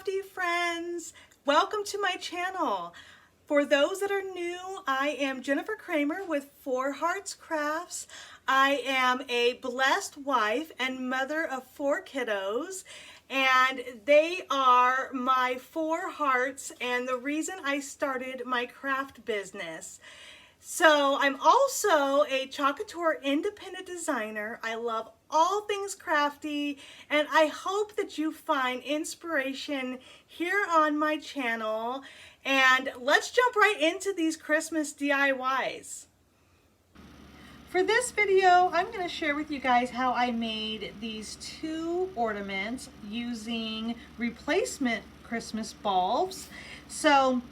crafty friends, welcome to my channel. For those that are new, I am Jennifer Kramer with Four Hearts Crafts. I am a blessed wife and mother of 4 kiddos, and they are my 4 hearts and the reason I started my craft business. So I'm also a Chalk Couture independent designer. I love all things crafty, and I hope that you find inspiration here on my channel. And let's jump right into these Christmas DIYs. For this video, I'm going to share with you guys how I made these 2 ornaments using replacement Christmas bulbs. So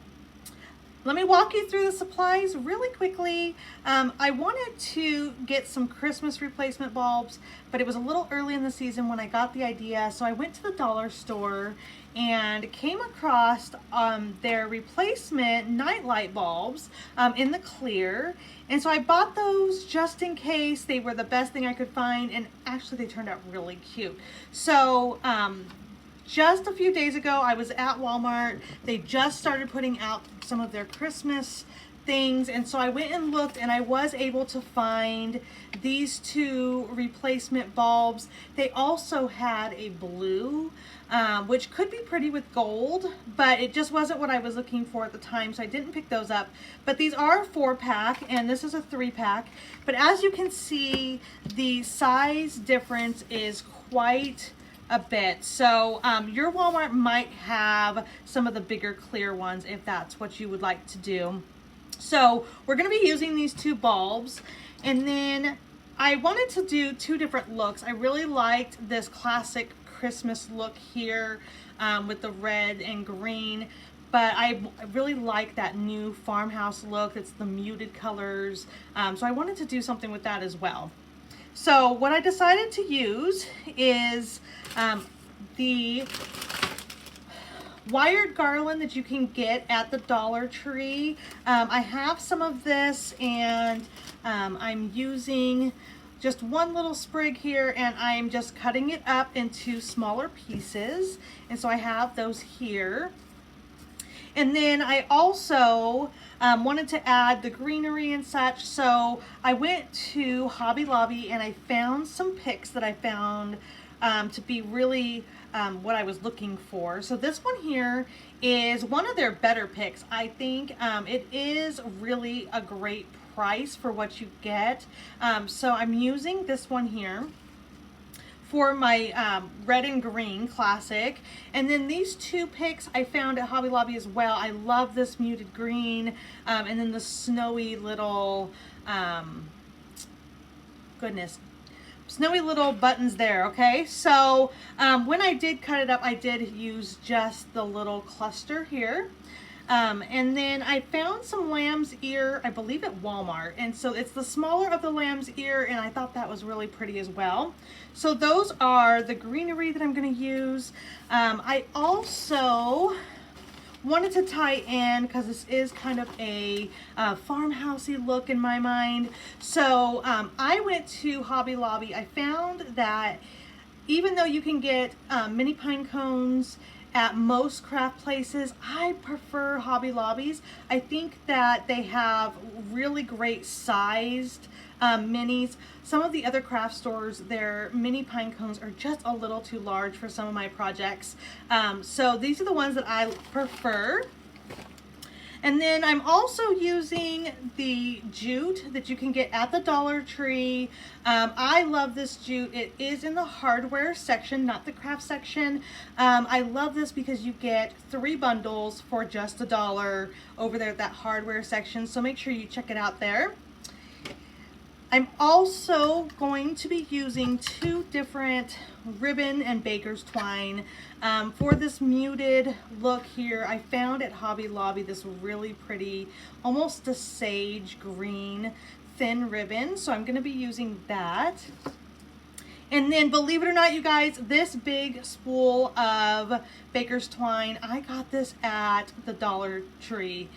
let me walk you through the supplies really quickly. I wanted to get some Christmas replacement bulbs, but it was a little early in the season when I got the idea, so I went to the dollar store and came across their replacement nightlight bulbs in the clear. And so I bought those just in case. They were the best thing I could find, and actually they turned out really cute. So just a few days ago, I was at Walmart. They just started putting out some of their Christmas things, and so I went and looked, and I was able to find these 2 replacement bulbs. They also had a blue, which could be pretty with gold, but it just wasn't what I was looking for at the time, so I didn't pick those up. But these are a 4-pack, and this is a 3-pack. But as you can see, the size difference is quite a bit. So your Walmart might have some of the bigger clear ones if that's what you would like to do. So we're going to be using these 2 bulbs, and then I wanted to do 2 different looks. I really liked this classic Christmas look here with the red and green, but I really like that new farmhouse look. It's the muted colors, so I wanted to do something with that as well. So what I decided to use is the wired garland that you can get at the Dollar Tree. I have some of this, and I'm using just one little sprig here, and I'm just cutting it up into smaller pieces. And so I have those here. And then I also wanted to add the greenery and such, so I went to Hobby Lobby and I found some picks that I found to be really what I was looking for. So this one here is one of their better picks. I think it is really a great price for what you get. So I'm using this one here for my red and green classic. And then these 2 picks I found at Hobby Lobby as well. I love this muted green and then the snowy little, snowy little buttons there, okay? So when I did cut it up, I did use just the little cluster here. And then I found some lamb's ear, I believe at Walmart, and so it's the smaller of the lamb's ear, and I thought that was really pretty as well. So those are the greenery that I'm going to use. I also wanted to tie in, because this is kind of a farmhousey look in my mind. So I went to Hobby Lobby. I found that even though you can get mini pine cones at most craft places, I prefer Hobby Lobbies. I think that they have really great sized minis. Some of the other craft stores, their mini pine cones are just a little too large for some of my projects. So these are the ones that I prefer. And then I'm also using the jute that you can get at the Dollar Tree. I love this jute. It is in the hardware section, not the craft section. I love this because you get 3 bundles for just $1 over there at that hardware section. So make sure you check it out there. I'm also going to be using 2 different ribbon and baker's twine for this muted look here. I found at Hobby Lobby this really pretty, almost a sage green thin ribbon, so I'm going to be using that. And then, believe it or not, you guys, this big spool of baker's twine, I got this at the Dollar Tree.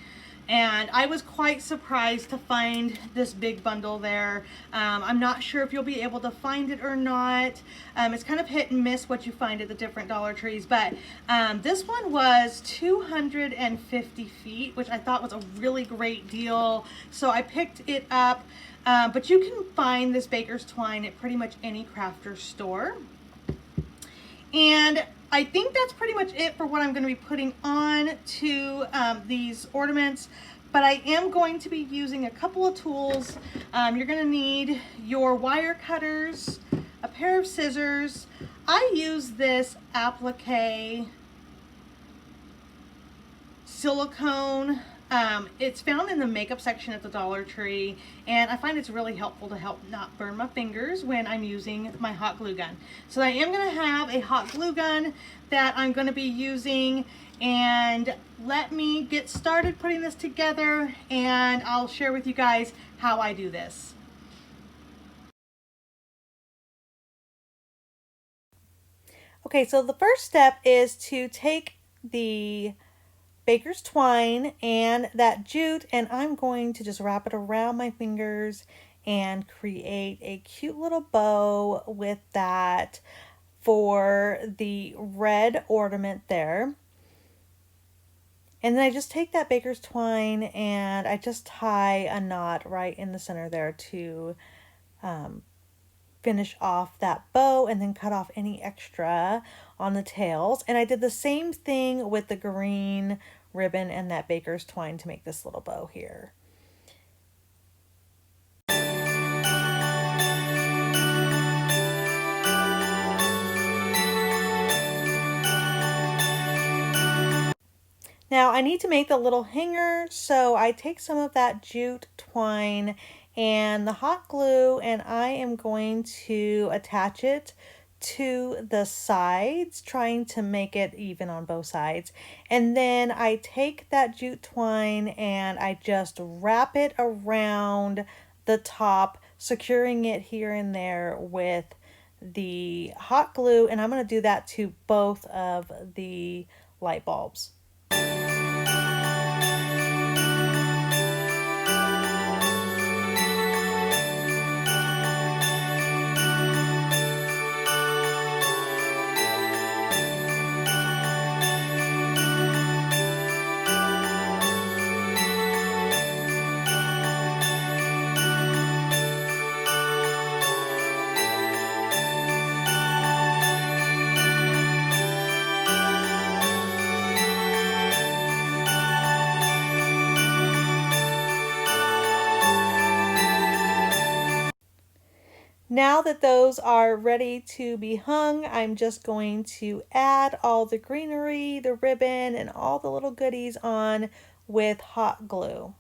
And I was quite surprised to find this big bundle there. I'm not sure if you'll be able to find it or not. It's kind of hit and miss what you find at the different Dollar Trees, but this one was 250 feet, which I thought was a really great deal. So I picked it up, but you can find this baker's twine at pretty much any crafter store. And I think that's pretty much it for what I'm going to be putting on to these ornaments. But I am going to be using a couple of tools. You're going to need your wire cutters, a pair of scissors. I use this applique silicone. It's found in the makeup section at the Dollar Tree, and I find it's really helpful to help not burn my fingers when I'm using my hot glue gun. So I am going to have a hot glue gun that I'm going to be using, and let me get started putting this together, and I'll share with you guys how I do this. Okay, so the first step is to take the baker's twine and that jute, and I'm going to just wrap it around my fingers and create a cute little bow with that for the red ornament there. And then I just take that baker's twine and I just tie a knot right in the center there to finish off that bow, and then cut off any extra on the tails. And I did the same thing with the green ribbon and that baker's twine to make this little bow here. Now I need to make the little hanger, so I take some of that jute twine and the hot glue, and I am going to attach it to the sides, trying to make it even on both sides. And then I take that jute twine and I just wrap it around the top, securing it here and there with the hot glue, and I'm going to do that to both of the light bulbs. Now that those are ready to be hung, I'm just going to add all the greenery, the ribbon, and all the little goodies on with hot glue.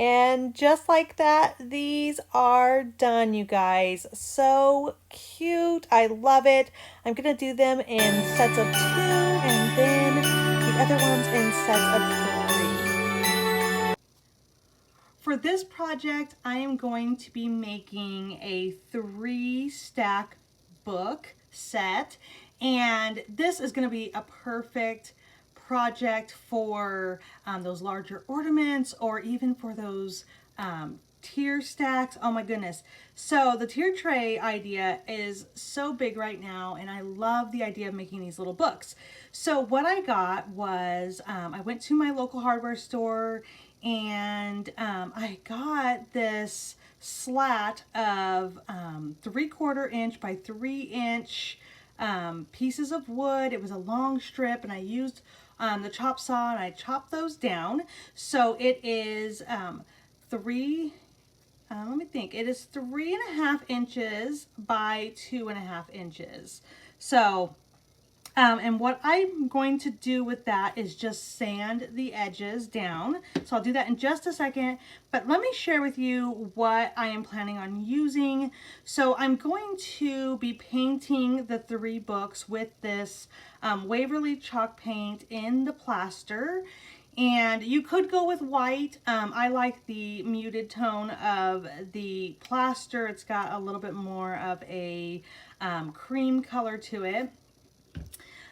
And just like that, these are done, you guys. So cute. I love it. I'm going to do them in sets of 2, and then the other ones in sets of 3. For this project, I am going to be making a 3-stack book set, and this is going to be a perfect project for those larger ornaments, or even for those tier stacks. Oh my goodness. So the tier tray idea is so big right now, and I love the idea of making these little books. So what I got was, I went to my local hardware store and I got this slat of 3/4 inch by 3 inch pieces of wood. It was a long strip, and I used the chop saw and I chopped those down. So it is let me think, it is 3.5 inches by 2.5 inches. So and what I'm going to do with that is just sand the edges down. So I'll do that in just a second, but let me share with you what I am planning on using. So I'm going to be painting the 3 books with this Waverly chalk paint in the plaster. And you could go with white. I like the muted tone of the plaster. It's got a little bit more of a cream color to it.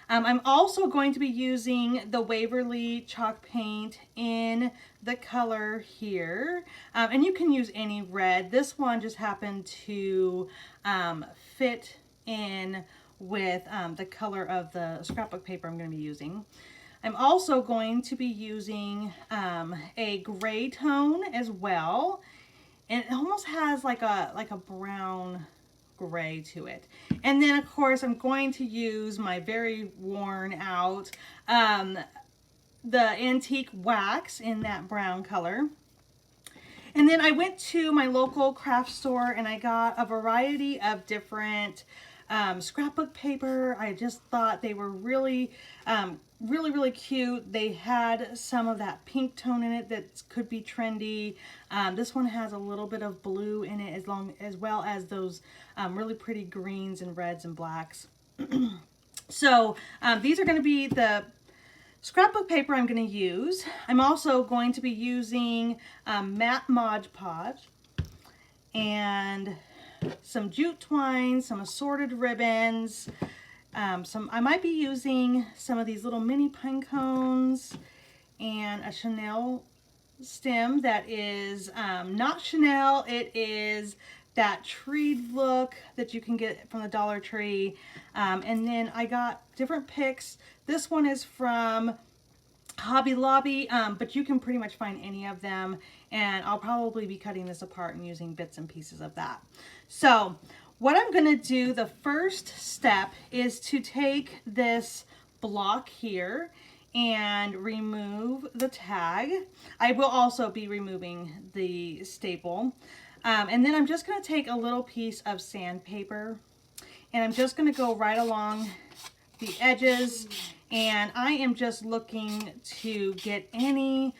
I'm also going to be using the Waverly chalk paint in the color here. And you can use any red. This one just happened to fit in with the color of the scrapbook paper I'm going to be using. I'm also going to be using a gray tone as well. And it almost has like a brown gray to it. And then of course I'm going to use my very worn out the antique wax in that brown color. And then I went to my local craft store and I got a variety of different scrapbook paper. I just thought they were really really cute. They had some of that pink tone in it that could be trendy. This one has a little bit of blue in it, as well as those really pretty greens and reds and blacks. So these are going to be the scrapbook paper I'm going to use. I'm also going to be using matte Mod Podge and some jute twine, some assorted ribbons. I might be using some of these little mini pine cones and a Chanel stem that is not Chanel. It is that treed look that you can get from the Dollar Tree. And then I got different picks. This one is from Hobby Lobby, but you can pretty much find any of them. And I'll probably be cutting this apart and using bits and pieces of that. So what I'm going to do, the first step is to take this block here and remove the tag. I will also be removing the staple. And then I'm just going to take a little piece of sandpaper and I'm just going to go right along the edges, and I am just looking to get any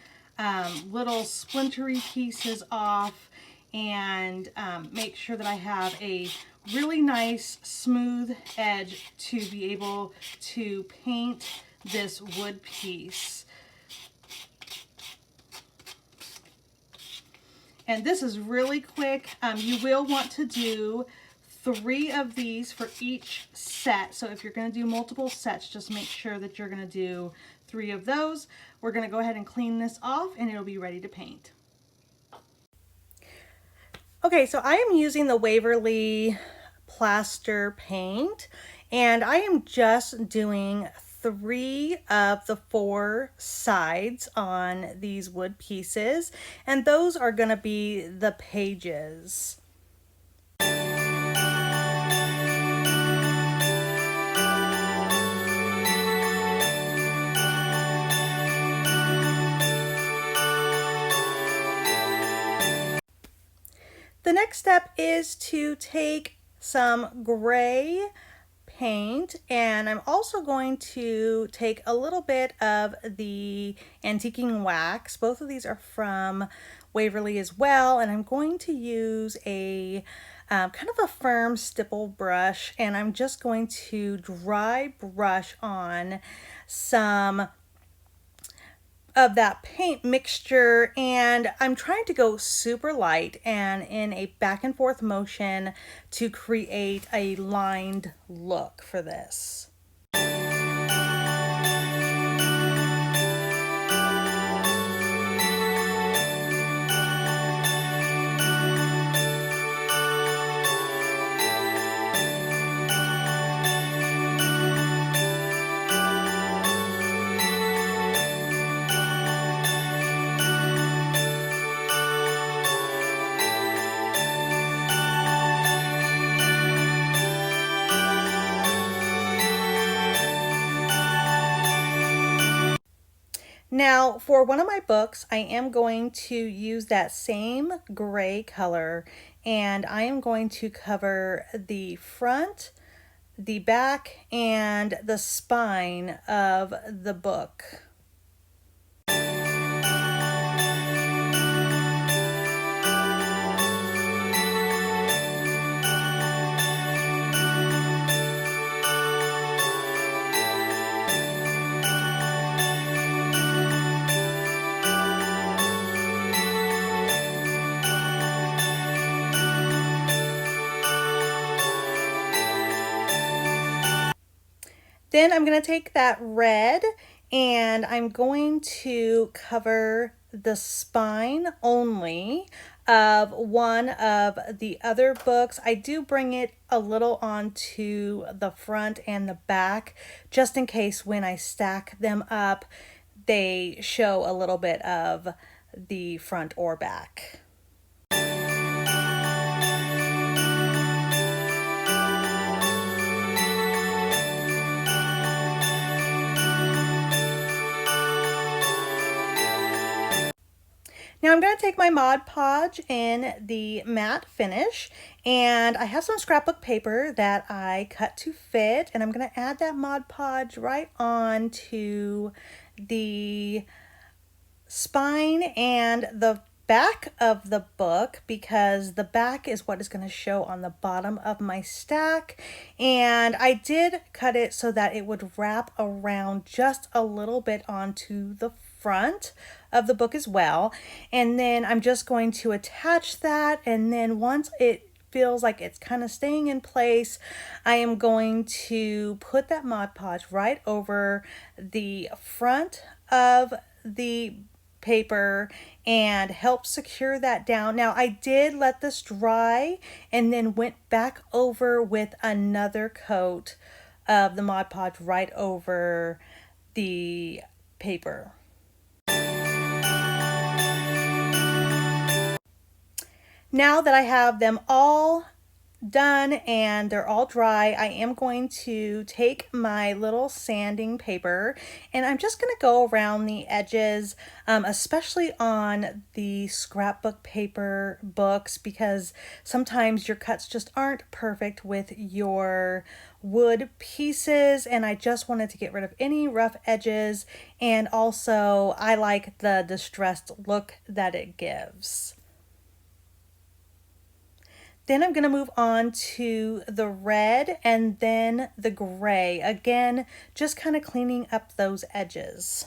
little splintery pieces off and make sure that I have a really nice smooth edge to be able to paint this wood piece. And this is really quick. You will want to do 3 of these for each set. So if you're going to do multiple sets, just make sure that you're going to do 3 of those. We're going to go ahead and clean this off and it'll be ready to paint. Okay, so I am using the Waverly plaster paint, and I am just doing 3 of the 4 sides on these wood pieces, and those are going to be the pages. The next step is to take some gray paint, and I'm also going to take a little bit of the antiquing wax. Both of these are from Waverly as well, and I'm going to use a kind of a firm stipple brush, and I'm just going to dry brush on some of that paint mixture, and I'm trying to go super light and in a back and forth motion to create a lined look for this. Now, for one of my books, I am going to use that same gray color, and I am going to cover the front, the back, and the spine of the book. Then I'm going to take that red and I'm going to cover the spine only of one of the other books. I do bring it a little onto the front and the back just in case when I stack them up they show a little bit of the front or back. Now I'm going to take my Mod Podge in the matte finish, and I have some scrapbook paper that I cut to fit, and I'm going to add that Mod Podge right on to the spine and the back of the book, because the back is what is going to show on the bottom of my stack, and I did cut it so that it would wrap around just a little bit onto the front of the book as well. And then I'm just going to attach that, and then once it feels like it's kind of staying in place, I am going to put that Mod Podge right over the front of the paper and help secure that down. Now I did let this dry and then went back over with another coat of the Mod Podge right over the paper. Now that I have them all done and they're all dry, I am going to take my little sanding paper and I'm just going to go around the edges, especially on the scrapbook paper books, because sometimes your cuts just aren't perfect with your wood pieces, and I just wanted to get rid of any rough edges, and also I like the distressed look that it gives. Then I'm going to move on to the red and then the gray. Again, just kind of cleaning up those edges.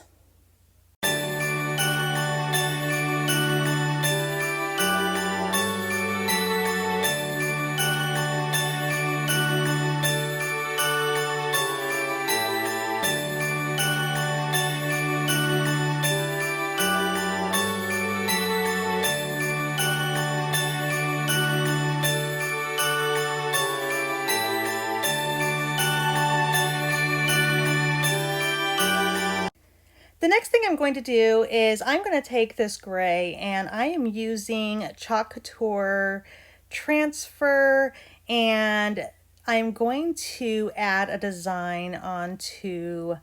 The next thing I'm going to do is I'm going to take this gray and I am using Chalk Couture Transfer, and I'm going to add a design onto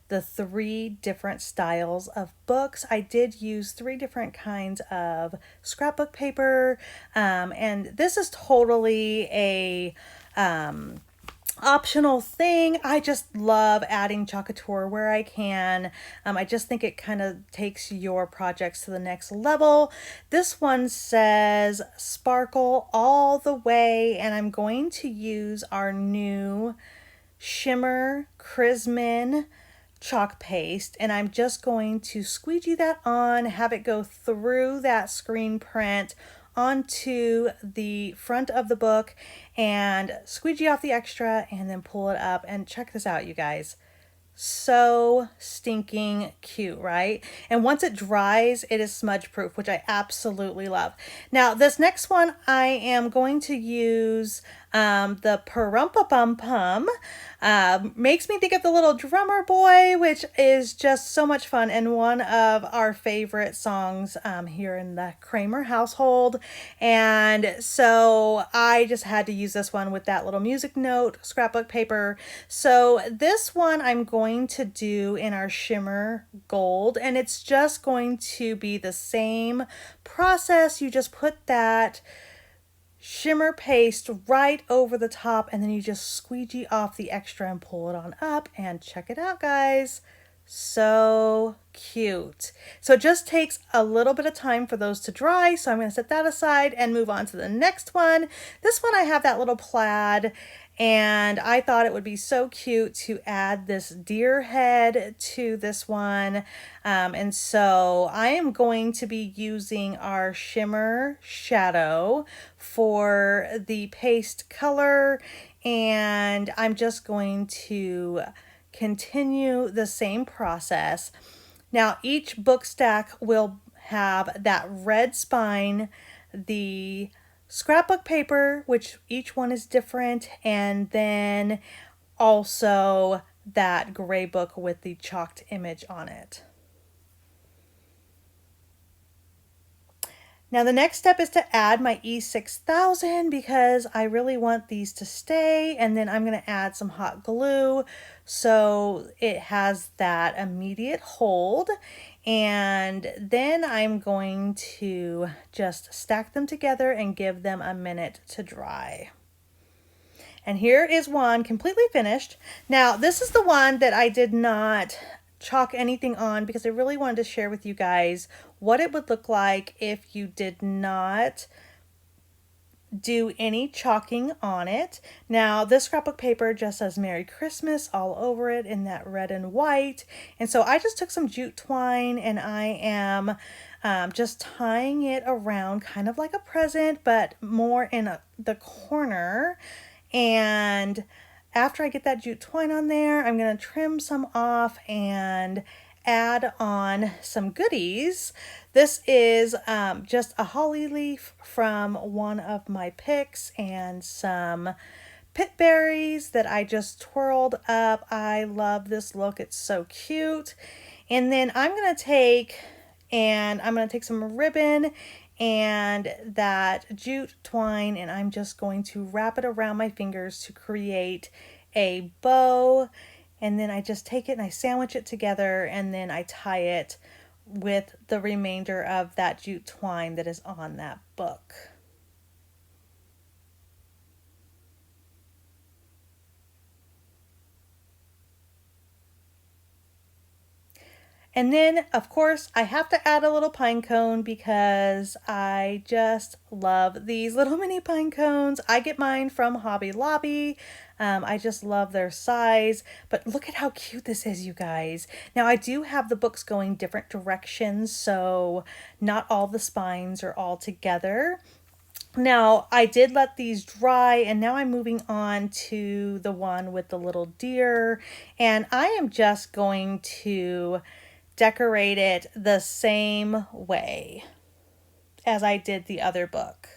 the 3 different styles of books. I did use 3 different kinds of scrapbook paper, and this is totally a optional thing. I just love adding Chalk Couture where I can. I just think it kind of takes your projects to the next level. This one says sparkle all the way, and I'm going to use our new shimmer Chrisman chalk paste, and I'm just going to squeegee that on, have it go through that screen print onto the front of the book and squeegee off the extra and then pull it up. And check this out, you guys. So stinking cute, right? And once it dries, it is smudge proof, which I absolutely love. Now this next one, I am going to use The Parumpa Pum Pum makes me think of the little drummer boy, which is just so much fun and one of our favorite songs here in the Kramer household. And so I just had to use this one with that little music note scrapbook paper. So this one I'm going to do in our shimmer gold, and it's just going to be the same process. You just put that shimmer paste right over the top, and then you just squeegee off the extra and pull it on up, and check it out, guys. So cute. So it just takes a little bit of time for those to dry, so I'm going to set that aside and move on to the next one. This one I have that little plaid, and I thought it would be so cute to add this deer head to this one. And so I am going to be using our shimmer shadow for the paste color, and I'm just going to continue the same process. Now each book stack will have that red spine, the scrapbook paper, which each one is different, and then also that gray book with the chalked image on it. Now the next step is to add my E6000 because I really want these to stay, and then I'm going to add some hot glue so it has that immediate hold. And then I'm going to just stack them together and give them a minute to dry. And here is one completely finished. Now this is the one that I did not chalk anything on because I really wanted to share with you guys what it would look like if you did not do any chalking on it. Now this scrapbook paper just says Merry Christmas all over it in that red and white, and so I just took some jute twine and I am just tying it around kind of like a present, but more in the corner. And after I get that jute twine on there, I'm going to trim some off and add on some goodies. This is just a holly leaf from one of my picks and some pit berries that I just twirled up. I love this look. It's so cute. And then I'm going to take some ribbon and that jute twine, and I'm just going to wrap it around my fingers to create a bow. And then I just take it and I sandwich it together, and then I tie it with the remainder of that jute twine that is on that book. And then, of course, I have to add a little pine cone because I just love these little mini pine cones. I get mine from Hobby Lobby. I just love their size. But look at how cute this is, you guys. Now, I do have the books going different directions, so not all the spines are all together. Now, I did let these dry, and now I'm moving on to the one with the little deer. And I am just going to decorate it the same way as I did the other book.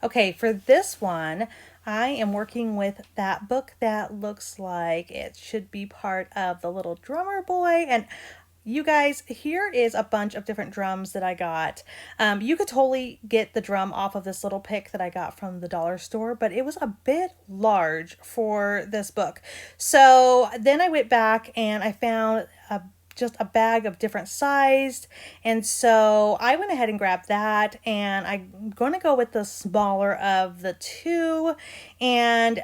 Okay, for this one, I am working with that book that looks like it should be part of the little drummer boy. And you guys, here is a bunch of different drums that I got. You could totally get the drum off of this little pick that I got from the dollar store, but it was a bit large for this book. So then I went back and I found just a bag of different sized, and so I went ahead and grabbed that, and I'm going to go with the smaller of the two. And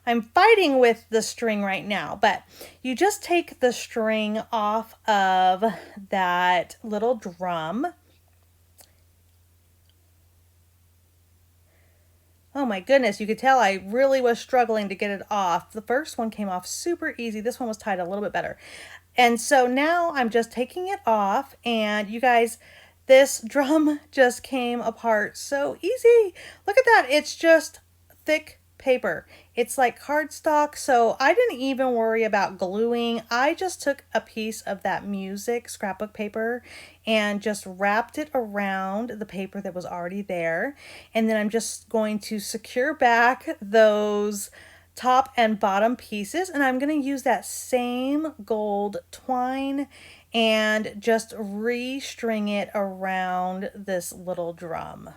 I'm fighting with the string right now, but you just take the string off of that little drum. Oh my goodness, you could tell I really was struggling to get it off. The first one came off super easy. This one was tied a little bit better. And so now I'm just taking it off, and you guys, this drum just came apart so easy. Look at that. It's just thick paper. It's like cardstock, so I didn't even worry about gluing. I just took a piece of that music scrapbook paper and just wrapped it around the paper that was already there. And then I'm just going to secure back those top and bottom pieces, and I'm going to use that same gold twine and just restring it around this little drum.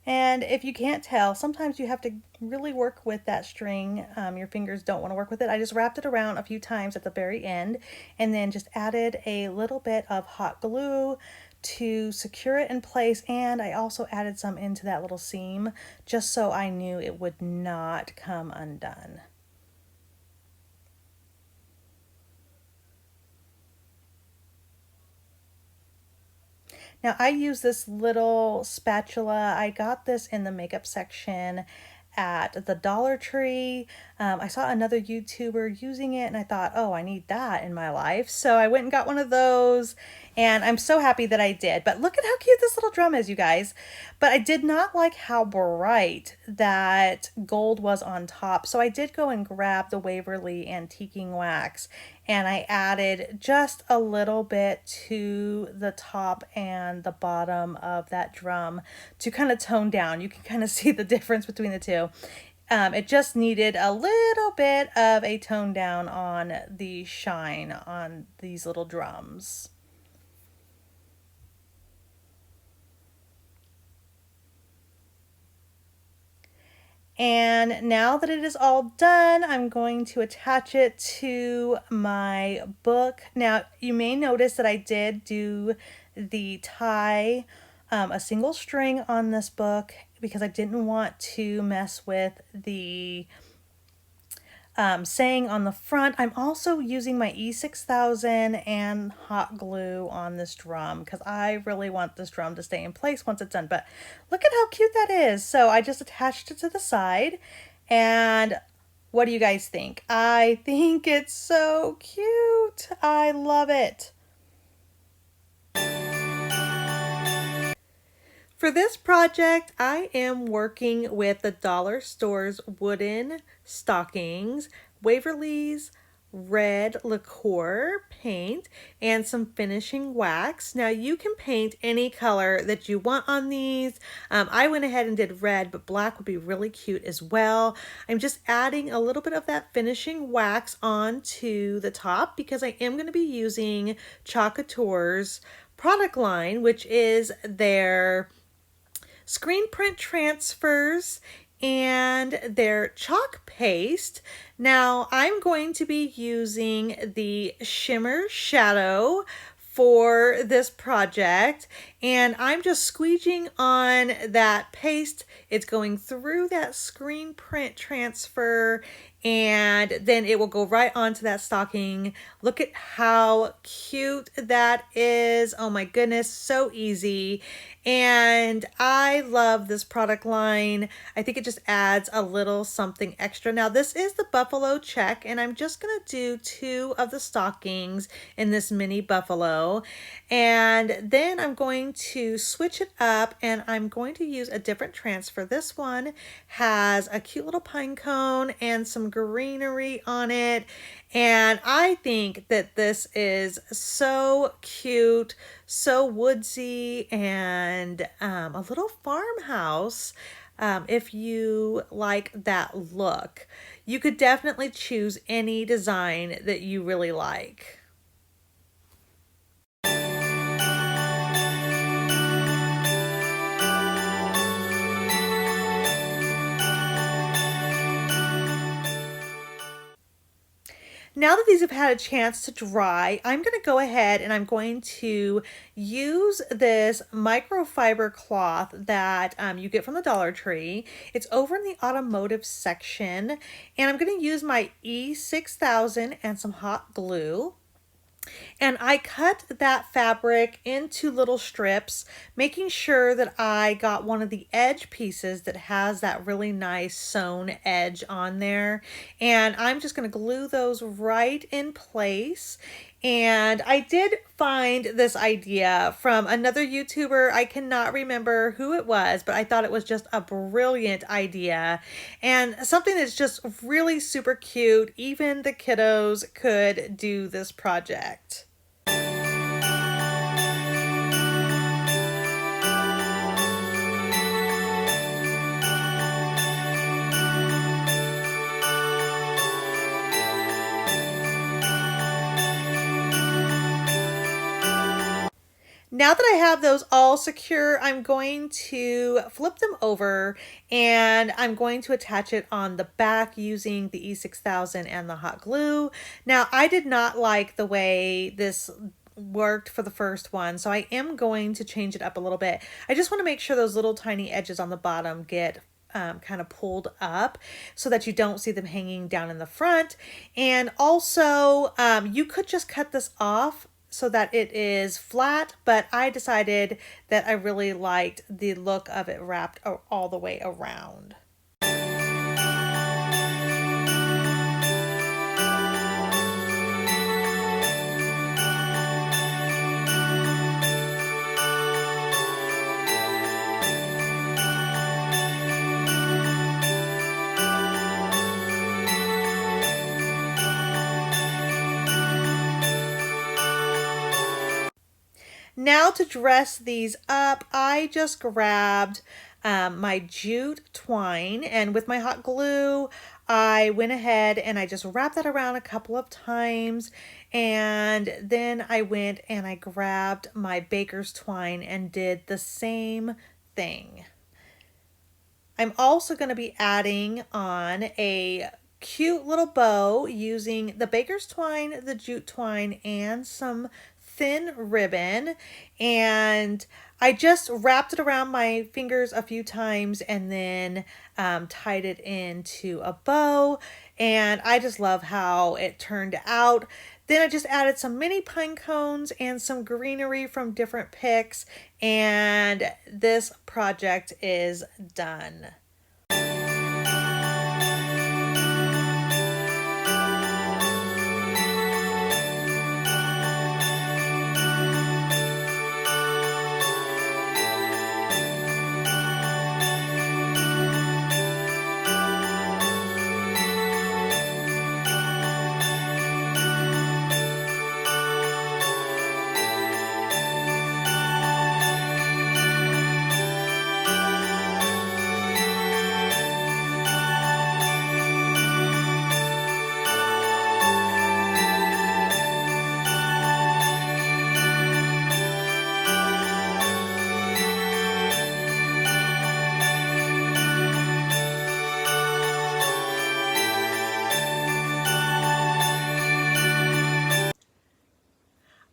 And if you can't tell, sometimes you have to really work with that string. Your fingers don't want to work with it. I just wrapped it around a few times at the very end and then just added a little bit of hot glue to secure it in place. And I also added some into that little seam just so I knew it would not come undone. Now I use this little spatula. I got this in the makeup section at the Dollar Tree. I saw another YouTuber using it and I thought, oh, I need that in my life. So I went and got one of those, and I'm so happy that I did. But look at how cute this little drum is, you guys. But I did not like how bright that gold was on top. So I did go and grab the Waverly Antiquing Wax, and I added just a little bit to the top and the bottom of that drum to kind of tone down. You can kind of see the difference between the two. It just needed a little bit of a tone down on the shine on these little drums. And now that it is all done, I'm going to attach it to my book. Now, you may notice that I did do the tie a single string on this book because I didn't want to mess with the saying on the front. I'm also using my E6000 and hot glue on this drum because I really want this drum to stay in place once it's done. But look at how cute that is. So I just attached it to the side, and what do you guys think? I think it's so cute. I love it. For this project, I am working with the dollar store's wooden stockings, Waverly's red lacquer paint, and some finishing wax. Now you can paint any color that you want on these. I went ahead and did red, but black would be really cute as well. I'm just adding a little bit of that finishing wax onto the top because I am going to be using Chalk Couture's product line, which is their screen print transfers and their chalk paste. Now I'm going to be using the shimmer shadow for this project, and I'm just squeegeeing on that paste. It's going through that screen print transfer and then it will go right onto that stocking. Look at how cute that is. Oh my goodness, so easy. And I love this product line. I think it just adds a little something extra. Now this is the buffalo check, and I'm just gonna do 2 of the stockings in this mini buffalo. And then I'm going to switch it up, and I'm going to use a different transfer. This one has a cute little pine cone and some greenery on it. And I think that this is so cute, so woodsy, and a little farmhouse. If you like that look, you could definitely choose any design that you really like. Now that these have had a chance to dry, I'm going to go ahead and I'm going to use this microfiber cloth that you get from the Dollar Tree. It's over in the automotive section, and I'm going to use my E6000 and some hot glue. And I cut that fabric into little strips, making sure that I got one of the edge pieces that has that really nice sewn edge on there. And I'm just going to glue those right in place. And I did find this idea from another YouTuber. I cannot remember who it was, but I thought it was just a brilliant idea and something that's just really super cute. Even the kiddos could do this project. Now that I have those all secure, I'm going to flip them over and I'm going to attach it on the back using the E6000 and the hot glue. Now, I did not like the way this worked for the first one, so I am going to change it up a little bit. I just want to make sure those little tiny edges on the bottom get kind of pulled up so that you don't see them hanging down in the front. And also, you could just cut this off so that it is flat, but I decided that I really liked the look of it wrapped all the way around. Now to dress these up, I just grabbed my jute twine, and with my hot glue, I went ahead and I just wrapped that around a couple of times, and then I went and I grabbed my baker's twine and did the same thing. I'm also going to be adding on a cute little bow using the baker's twine, the jute twine, and some thin ribbon, and I just wrapped it around my fingers a few times and then tied it into a bow, and I just love how it turned out. Then I just added some mini pine cones and some greenery from different picks, and this project is done.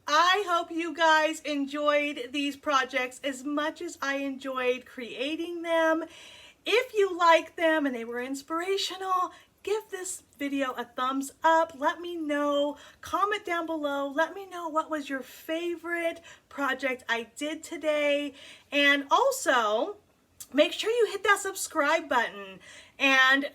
I hope you guys enjoyed these projects as much as I enjoyed creating them. If you like them and they were inspirational, give this video a thumbs up. Let me know, comment down below, let me know what was your favorite project I did today. And also, make sure you hit that subscribe button and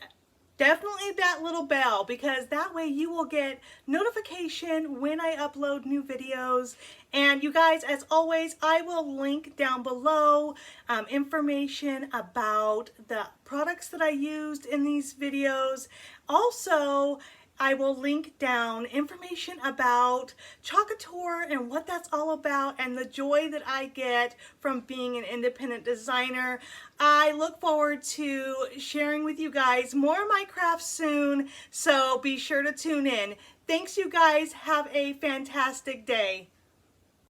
definitely that little bell, because that way you will get notification when I upload new videos. And you guys, as always, I will link down below information about the products that I used in these videos. Also, I will link down information about Chalk Couture and what that's all about and the joy that I get from being an independent designer. I look forward to sharing with you guys more of my crafts soon, so be sure to tune in. Thanks, you guys. Have a fantastic day.